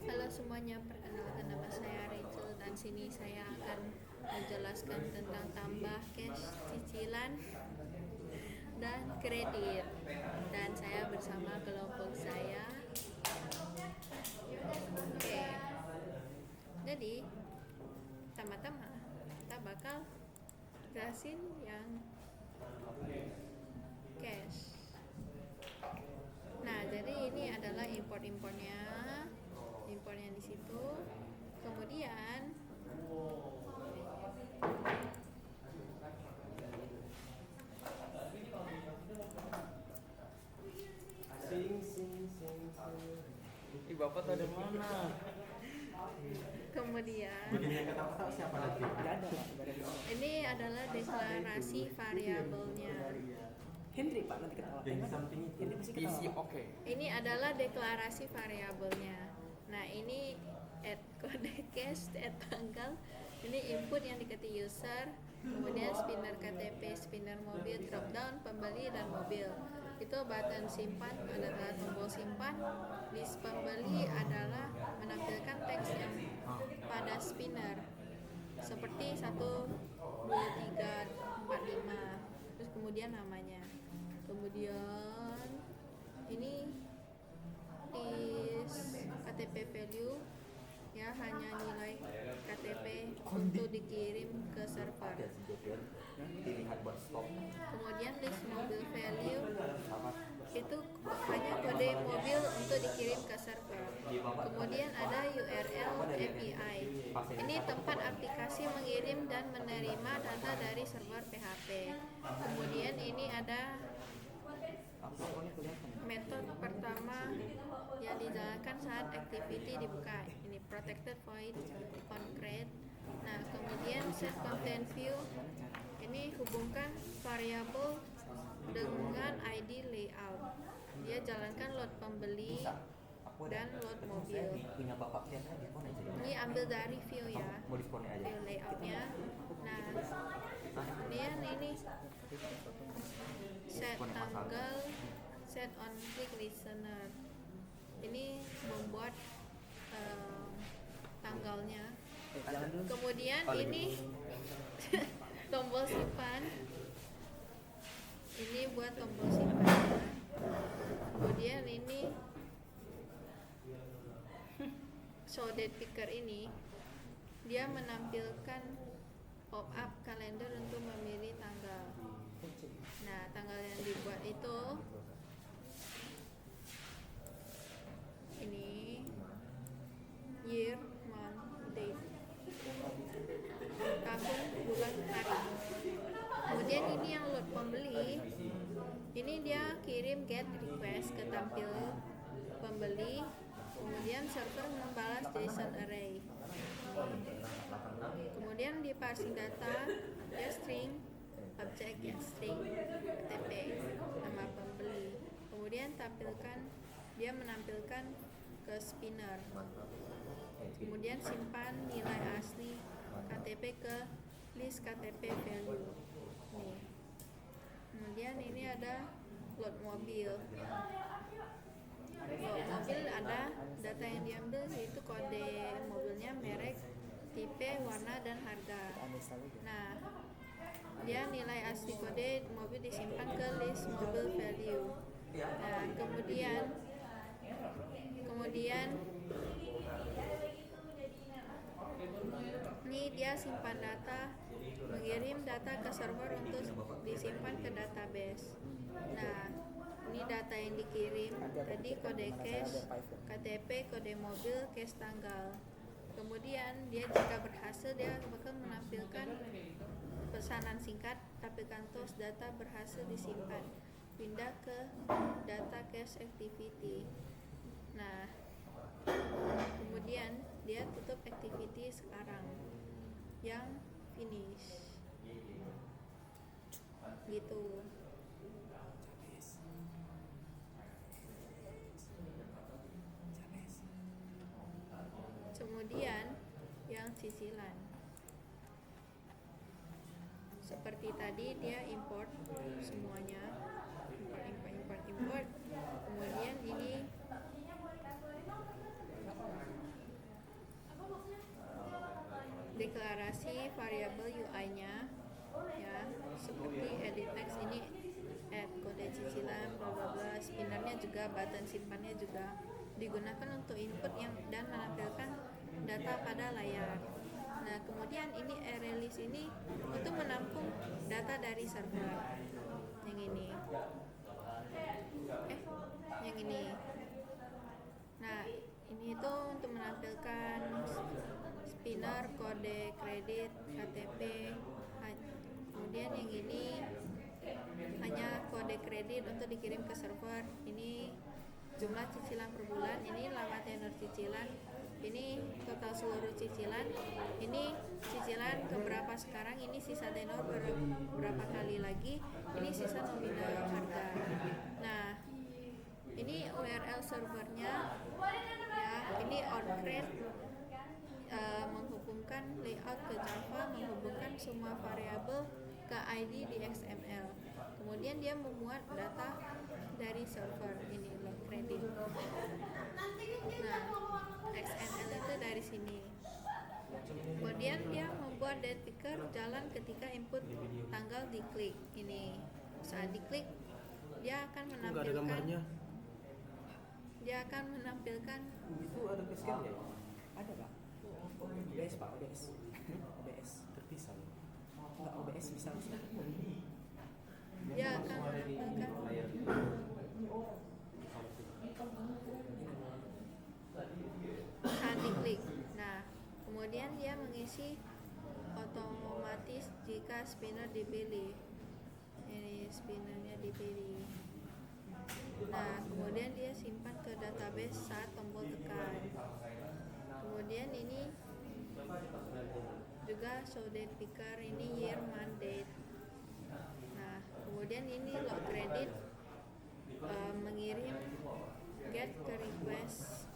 Halo semuanya, perkenalkan nama saya Rachel dan sini saya akan menjelaskan tentang tambah cash, cicilan, dan kredit. Dan saya bersama kelompok saya. Oke, jadi tama-tama kita bakal jelasin yang cash. Nah, jadi ini adalah importnya di situ. Kemudian Ih, Bapak tahu dari mana? kemudian Begini yang kata-kata siapa nanti? Gak ada, gak ada. ini adalah deklarasi variabelnya. Henry Pak nanti ketawa. Yang di samping itu. Henry pasti ketawa. Isi oke. Ini adalah deklarasi variabelnya. Nah, ini add kode cash, add tanggal. Ini input yang diketik user, kemudian spinner KTP, spinner mobil, drop down, pembeli dan mobil. Itu button simpan adalah tombol simpan. List pembeli adalah menampilkan teks yang pada spinner seperti 1, 2, 3, 4, 5. Terus kemudian namanya. Kemudian ini list KTP value ya, hanya nilai KTP untuk dikirim ke server. Dilihat buat stop. Kemudian list mobil value itu hanya kode mobil untuk dikirim ke server. Kemudian ada URL API. Ini tempat aplikasi mengirim dan menerima data dari server PHP. Kemudian ini ada metode pertama yang dijalankan saat activity dibuka. Ini protected void concrete. Nah, kemudian set content view. Ini hubungkan variabel dengan ID layout. Dia jalankan load pembeli dan load mobil. Punya bapak lihat aja phone aja. Ini ambil dari view ya, Mau diskon aja. view layoutnya. Nah, kemudian ini set tanggal, set on click listener. Ini membuat tanggalnya. Jangan dulu. Kemudian ini tombol simpan. Ini buat tombol simpan. Kemudian ini show date picker ini dia menampilkan pop-up kalender untuk memilih tanggal. Nah, tanggal yang dibuat itu ini year, month, date, tahun, bulan, hari. Kemudian ini yang load pembeli, ini dia kirim get request ke tampil pembeli. Kemudian server membalas JSON array. Kemudian di parsing data dia string, objek ya string, KTP, nama pembeli. Kemudian dia menampilkan ke spinner. Kemudian simpan nilai asli KTP ke list KTP value. Nih. Kemudian ini ada load mobil. Load mobil ada data yang diambil yaitu kode mobilnya, merek, tipe, warna, dan harga. Nah, dia nilai asli kode mobil disimpan ke list mobil value. Nah, kemudian ini dia simpan data, mengirim data ke server untuk disimpan ke database. Nah, ini data yang dikirim tadi kode cache, KTP, kode mobil, cache tanggal. Kemudian dia jika berhasil dia bakal menampilkan pesanan singkat, tampilkan tos data berhasil disimpan, pindah ke data cache activity. Nah, kemudian dia tutup activity sekarang yang finish gitu. Kemudian yang cicilan seperti tadi dia import semuanya, import. Kemudian ini mendeklarasi variabel UI-nya ya, seperti edit text ini, add kode cicilan, bla bla bla. Spinnernya juga, button simpannya juga digunakan untuk input yang dan menampilkan data pada layar. Nah, kemudian ini release ini untuk menampung data dari server. Yang ini. Yang ini. Nah, ini itu untuk menampilkan spinner, kode kredit, KTP. Kemudian yang ini hanya kode kredit untuk dikirim ke server. Ini jumlah cicilan per bulan, ini lama tenor cicilan, ini total seluruh cicilan, ini cicilan keberapa sekarang, ini sisa tenor berapa kali lagi, ini sisa nominal harga. Nah, ini URL servernya ya, ini on-create, menghubungkan layout ke Java, menghubungkan semua variabel ke ID di XML. Kemudian dia memuat data dari server ini load credit. Nah, XML itu dari sini. Kemudian dia membuat date picker jalan ketika input tanggal diklik. Ini saat diklik dia akan Nggak ada gambarnya. Itu ada basecamp ya? Ada pak? OBS pak, OBS. OBS terpisah. Enggak, OBS bisa. Dia akan menampilkan saat diklik. Nah, kemudian dia mengisi otomatis jika spinner dipilih. Ini spinnernya dipilih. Nah, kemudian dia simpan ke database saat tombol tekan. Kemudian ini juga show date picker, ini year, month, date. Nah, kemudian ini load credit, mengirim get ke request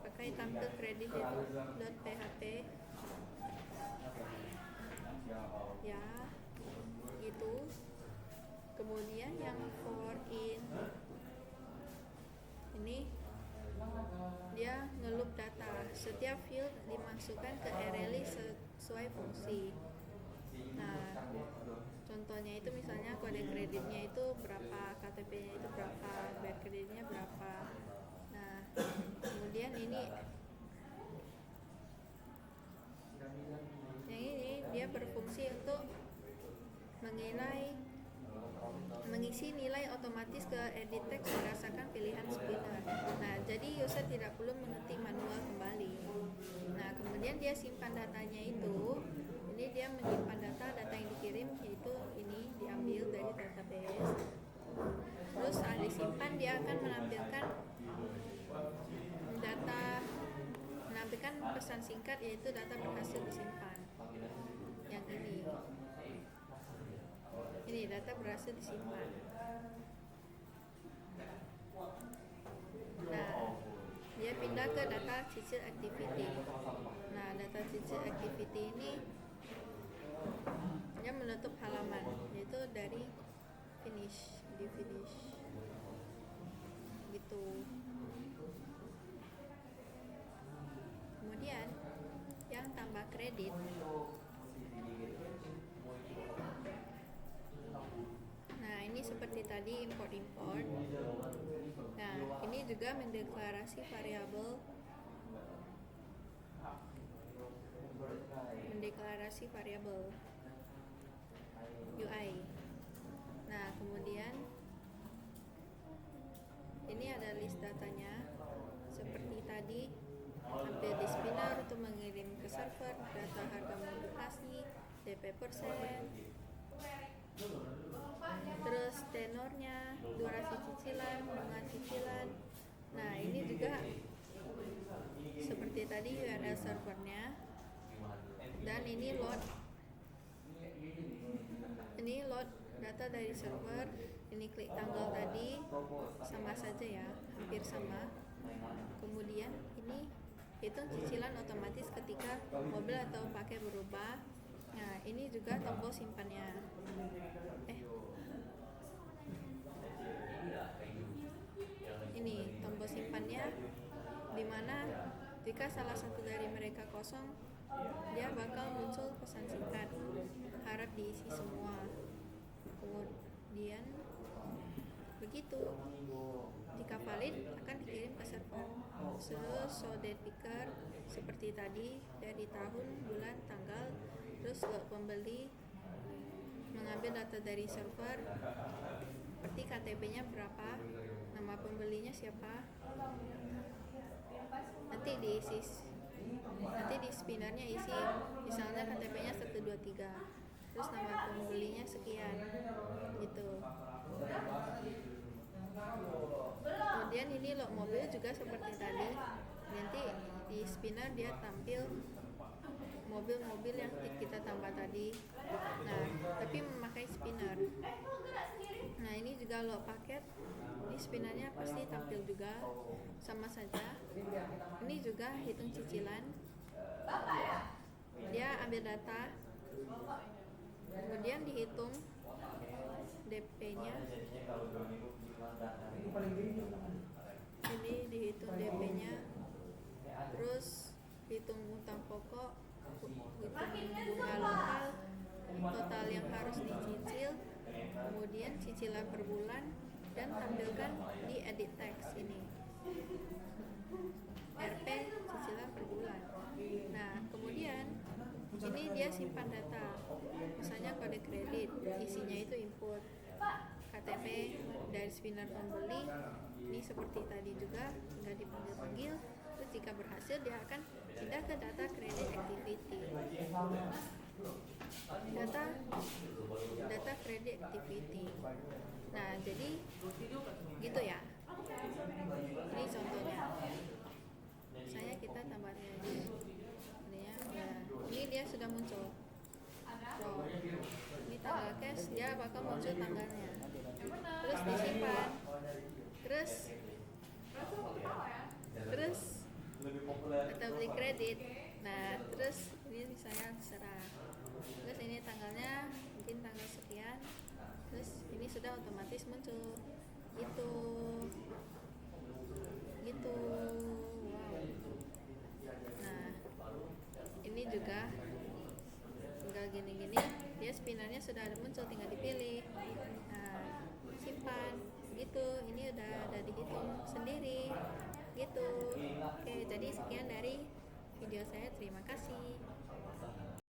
pakai tampil kredit itu .php ya gitu. Kemudian yang for in ini dia ngeloop data, setiap field dimasukkan ke array sesuai fungsi. Nah, contohnya itu misalnya kode kreditnya itu berapa, KTP-nya itu berapa, bayar kreditnya berapa. Nah, kemudian ini yang ini dia berfungsi untuk mengisi nilai otomatis ke edit text berdasarkan pilihan spinner. Nah, jadi user tidak perlu mengetik manual kembali. Nah, kemudian dia simpan datanya itu. Ini dia menyimpan data yang dikirim, yaitu ini diambil dari database. Terus saat disimpan dia akan menampilkan pesan singkat, yaitu data berhasil disimpan. Yang ini data berhasil disimpan. Nah, dia pindah ke data cicil activity. Nah, data cicil activity ini dia menutup halaman, yaitu dari finish gitu. Kemudian yang tambah kredit, nah ini seperti tadi import. Nah, ini juga mendeklarasi variabel UI. Nah, kemudian ini ada list datanya seperti tadi, tampil di spinner untuk mengirim ke server, data harga modifikasi, DP persen, terus tenornya, durasi cicilan, bunga cicilan. Nah, ini juga seperti tadi URL servernya, dan ini load data dari server. Ini klik tanggal tadi sama saja ya, hampir sama. Kemudian ini hitung cicilan otomatis ketika mobil atau pakai berubah. Nah, ini juga tombol simpannya. Ini tombol simpannya, dimana jika salah satu dari mereka kosong, dia bakal muncul pesan singkat, harap diisi semua. Kemudian begitu, jika valid akan dikirim ke server. Terus showdate picker seperti tadi, dari tahun, bulan, tanggal. Terus buat pembeli mengambil data dari server seperti KTP-nya berapa, nama pembelinya siapa. Nanti di spinnernya isi misalnya KTP-nya 123, terus nama pembelinya sekian gitu. Kemudian ini log mobil juga seperti tadi, nanti di spinner dia tampil mobil-mobil yang kita tambah tadi. Nah, tapi memakai spinner. Nah, ini juga log paket, di spinnernya pasti tampil juga, sama saja. Ini juga hitung cicilan, dia ambil data, kemudian dihitung DP-nya. Ini dihitung DP-nya, terus hitung utang pokok, hitung bunga lokal, total yang harus dicicil, kemudian cicilan per bulan, dan tampilkan di edit text ini RP cicilan per bulan. Nah, kemudian ini dia simpan data, misalnya kode kredit, isinya itu input, KTP dari spinner pembeli, ini seperti tadi juga, tinggal dipanggil-panggil. Terus jika berhasil dia akan pindah ke data credit activity, data credit activity. Nah, jadi gitu ya, ini contohnya. Misalnya kita tambahnya ini dia sudah muncul. Ini tanggal cash, dia bakal muncul tanggalnya, terus disimpan, terus atau beli kredit. Nah, terus ini misalnya serah, terus ini tanggalnya mungkin tanggal sekian, terus ini sudah otomatis muncul gitu. Wow. Nah, ini juga tinggal gini-gini, dia spinnernya sudah ada muncul, tinggal dipilih. Nah, simpan gitu, ini udah dihitung sendiri gitu. Oke, jadi sekian dari video saya, terima kasih.